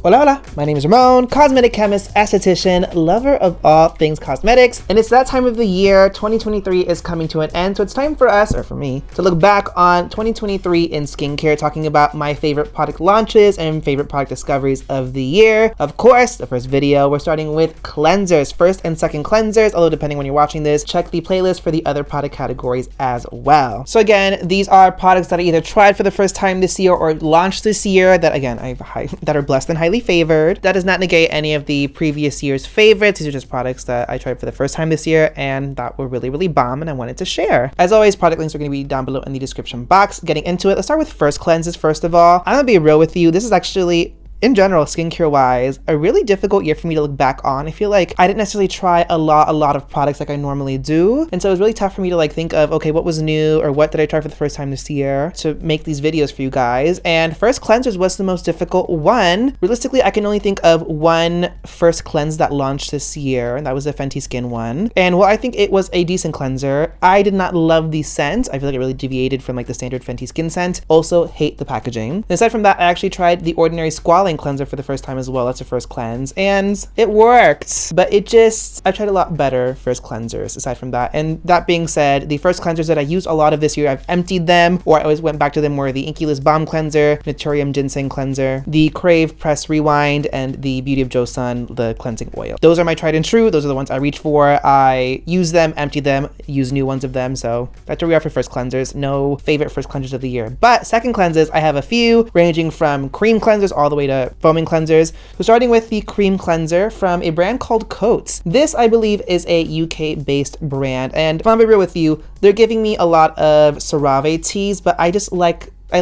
Hola, hola. My name is Ramon, cosmetic chemist, esthetician, lover of all things cosmetics. And it's that time of the year. 2023 is coming to an end. So it's time for us, or for me, to look back on 2023 in skincare, talking about my favorite product launches and favorite product discoveries of the year. Of course, the first video, we're starting with cleansers, first and second cleansers. Although depending when you're watching this, check the playlist for the other product categories as well. So again, these are products that I either tried for the first time this year or launched this year that, again, that are blessed and highly favored. That does not negate any of the previous year's favorites. These are just products that I tried for the first time this year and that were really, really bomb and I wanted to share. As always, product links are going to be down below in the description box. Getting into it, let's start with first cleanses first of all. I'm going to be real with you. This is actually, in general, skincare wise, a really difficult year for me to look back on. I feel like I didn't necessarily try a lot of products like I normally do. And so it was really tough for me to think of, okay, what was new or what did I try for the first time this year to make these videos for you guys. And first cleansers was the most difficult one. Realistically, I can only think of one first cleanse that launched this year, and that was the Fenty Skin one. And while I think it was a decent cleanser, I did not love the scent. I feel like it really deviated from the standard Fenty Skin scent. Also hate the packaging. And aside from that, I actually tried the Ordinary Squalane cleanser for the first time as well. That's a first cleanse and it worked, but I've tried a lot better first cleansers aside from that. And that being said, the first cleansers that I used a lot of this year, I've emptied them or I always went back to them, were the Inkey Balm cleanser, Naturium Ginseng cleanser, the Crave Press Rewind, and the Beauty of Joseon, the cleansing oil. Those are my tried and true. Those are the ones I reach for. I use them, empty them, use new ones of them. So that's where we are for first cleansers. No favorite first cleansers of the year, but second cleanses, I have a few ranging from cream cleansers all the way to foaming cleansers. So starting with the cream cleanser from a brand called Coats. This, I believe, is a UK based brand, and if I'm gonna be real with you, they're giving me a lot of Ceramide teas, but I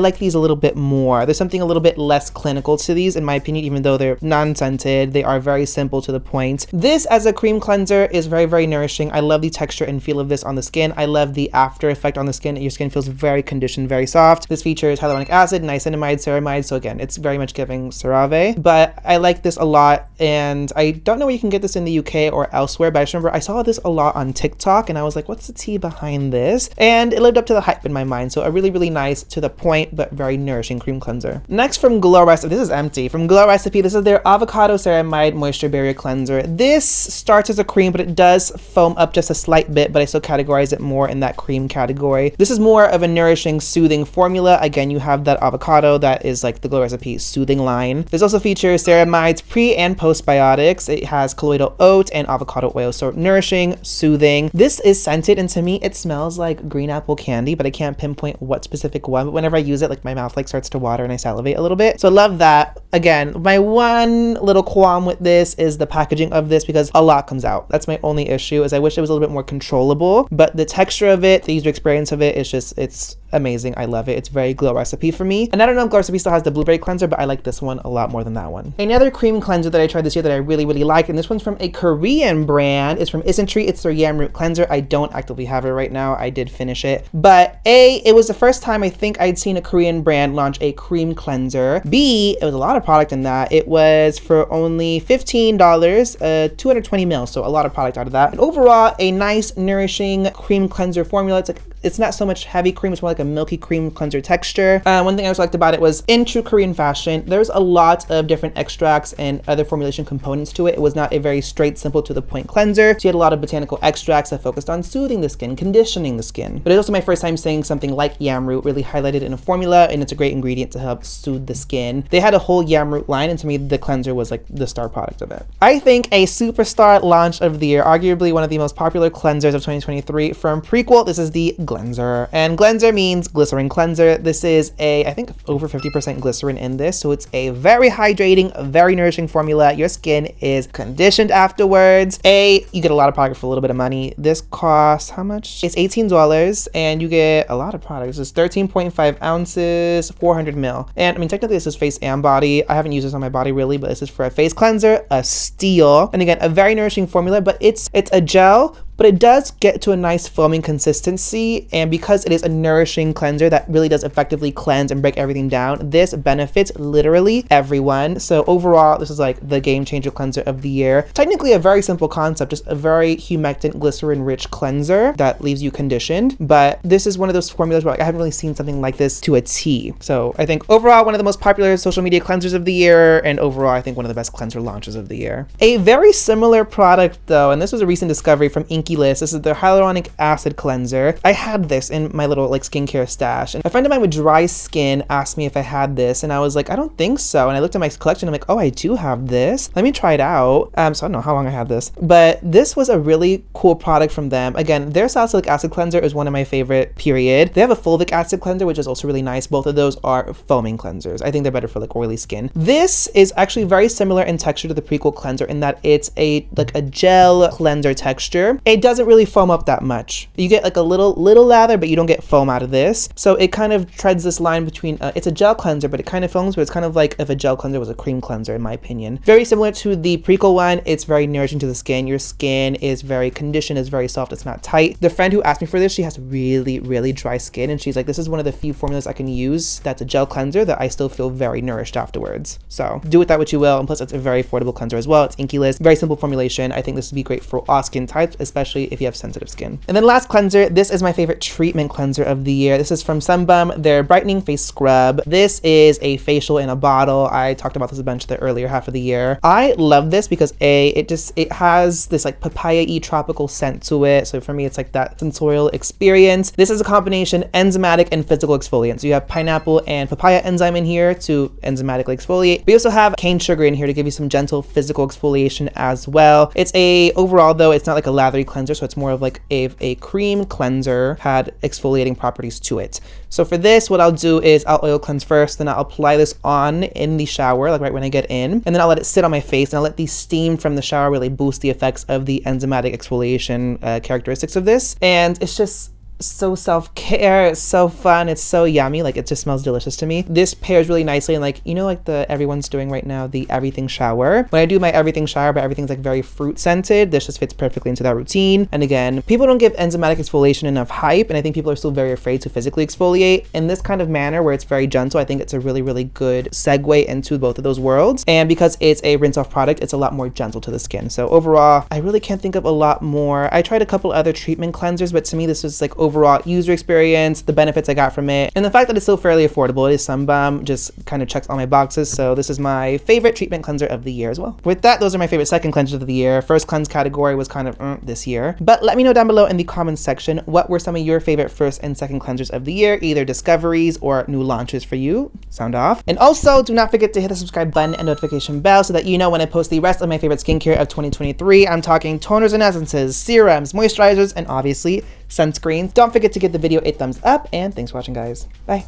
like these a little bit more. There's something a little bit less clinical to these, in my opinion, even though they're non-scented. They are very simple to the point. This as a cream cleanser is very, very nourishing. I love the texture and feel of this on the skin. I love the after effect on the skin. Your skin feels very conditioned, very soft. This features hyaluronic acid, niacinamide, ceramide. So again, it's very much giving CeraVe, but I like this a lot. And I don't know where you can get this in the UK or elsewhere, but I just remember I saw this a lot on TikTok and I was like, what's the tea behind this? And it lived up to the hype in my mind. So a really, really nice, to the point, but very nourishing cream cleanser. Next from Glow Recipe, this is empty. From Glow Recipe, this is their Avocado Ceramide Moisture Barrier Cleanser. This starts as a cream, but it does foam up just a slight bit, but I still categorize it more in that cream category. This is more of a nourishing, soothing formula. Again, you have that avocado that is like the Glow Recipe soothing line. This also features ceramides, pre and postbiotics. It has colloidal oat and avocado oil, so nourishing, soothing. This is scented, and to me, it smells like green apple candy, but I can't pinpoint what specific one. But whenever I use it, my mouth starts to water and I salivate a little bit. So I love that. Again, my one little qualm with this is the packaging of this, because a lot comes out. That's my only issue, is I wish it was a little bit more controllable, but the texture of it, the user experience of it, it's amazing. I love it. It's very Glow Recipe for me. And I don't know if Glow Recipe still has the blueberry cleanser, but I like this one a lot more than that one. Another cream cleanser that I tried this year that I really, really like, and this one's from a Korean brand. It's from Isntree. It's their Yam Root Cleanser. I don't actively have it right now. I did finish it. But A, it was the first time I think I'd seen a Korean brand launch a cream cleanser. B, it was a lot of product in that. It was for only $15, 220 mils, so a lot of product out of that. And overall, a nice, nourishing cream cleanser formula. It's not so much heavy cream, it's more like a milky cream cleanser texture. One thing I also liked about it was, in true Korean fashion, there's a lot of different extracts and other formulation components to it. It was not a very straight, simple, to the point cleanser. So you had a lot of botanical extracts that focused on soothing the skin, conditioning the skin. But it's also my first time seeing something like yam root really highlighted in a formula, and it's a great ingredient to help soothe the skin. They had a whole yam root line, and to me, the cleanser was the star product of it. I think a superstar launch of the year, arguably one of the most popular cleansers of 2023 from Prequel. This is the Gleanser, and Gleanser means glycerin cleanser. This is I think over 50% glycerin in this, so it's a very hydrating, very nourishing formula. Your skin is conditioned afterwards. You get a lot of product for a little bit of money. This costs how much? It's $18, and you get a lot of products. It's 13.5 ounces, 400 ml. And I mean, technically this is face and body. I haven't used this on my body really, but this is for a face cleanser, a steal. And again, a very nourishing formula, but it's a gel, but it does get to a nice foaming consistency. And because it is a nourishing cleanser that really does effectively cleanse and break everything down, this benefits literally everyone. So overall, this is like the game changer cleanser of the year. Technically a very simple concept, just a very humectant, glycerin rich cleanser that leaves you conditioned. But this is one of those formulas where I haven't really seen something like this to a T. So I think overall, one of the most popular social media cleansers of the year, and overall, I think one of the best cleanser launches of the year. A very similar product though, and this was a recent discovery from Inkey. This is the Hyaluronic Acid Cleanser. I had this in my little like skincare stash, and a friend of mine with dry skin asked me if I had this, and I was like, I don't think so. And I looked at my collection, I'm like, oh, I do have this. Let me try it out. So I don't know how long I had this, but this was a really cool product from them. Again, their salicylic acid cleanser is one of my favorite, period. They have a fulvic acid cleanser, which is also really nice. Both of those are foaming cleansers. I think they're better for like oily skin. This is actually very similar in texture to the Prequel Cleanser in that it's like a gel cleanser texture. It doesn't really foam up that much. You get like a little lather, but you don't get foam out of this. So it kind of treads this line between, it's a gel cleanser, but it kind of foams, but it's kind of like if a gel cleanser was a cream cleanser, in my opinion. Very similar to the Prequel one. It's very nourishing to the skin. Your skin is very conditioned, it's very soft, it's not tight. The friend who asked me for this, she has really, really dry skin, and she's like, this is one of the few formulas I can use that's a gel cleanser that I still feel very nourished afterwards. So do with that what you will, and plus it's a very affordable cleanser as well. It's Inkey, very simple formulation. I think this would be great for all skin types, especially if you have sensitive skin. And then last cleanser, this is my favorite treatment cleanser of the year. This is from Balm, their Brightening Face Scrub. This is a facial in a bottle. I talked about this a bunch the earlier half of the year. I love this because it has this like papaya-y tropical scent to it. So for me, it's like that sensorial experience. This is a combination enzymatic and physical exfoliant. So you have pineapple and papaya enzyme in here to enzymatically exfoliate. We also have cane sugar in here to give you some gentle physical exfoliation as well. It's overall though, it's not like a lathery cleanser, so it's more of like a cream cleanser, had exfoliating properties to it. So for this, what I'll do is I'll oil cleanse first, then I'll apply this on in the shower, like right when I get in, and then I'll let it sit on my face, and I'll let the steam from the shower really boost the effects of the enzymatic exfoliation characteristics of this. And it's just so self-care, it's so fun, it's so yummy, like it just smells delicious to me. This pairs really nicely, and like, you know, like everyone's doing right now, the everything shower. When I do my everything shower, but everything's like very fruit scented, this just fits perfectly into that routine. And again, people don't give enzymatic exfoliation enough hype, and I think people are still very afraid to physically exfoliate. In this kind of manner where it's very gentle, I think it's a really, really good segue into both of those worlds. And because it's a rinse off product, it's a lot more gentle to the skin. So overall, I really can't think of a lot more. I tried a couple other treatment cleansers, but to me, this was like overall user experience, the benefits I got from it, and the fact that it's still fairly affordable. It is Balm, just kind of checks all my boxes. So this is my favorite treatment cleanser of the year as well. With that, those are my favorite second cleansers of the year. First cleanse category was kind of this year, but let me know down below in the comments section, what were some of your favorite first and second cleansers of the year, either discoveries or new launches for you. Sound off. And also do not forget to hit the subscribe button and notification bell so that you know when I post the rest of my favorite skincare of 2023. I'm talking toners and essences, serums, moisturizers, and obviously sunscreens. Don't forget to give the video a thumbs up, and thanks for watching, guys. Bye.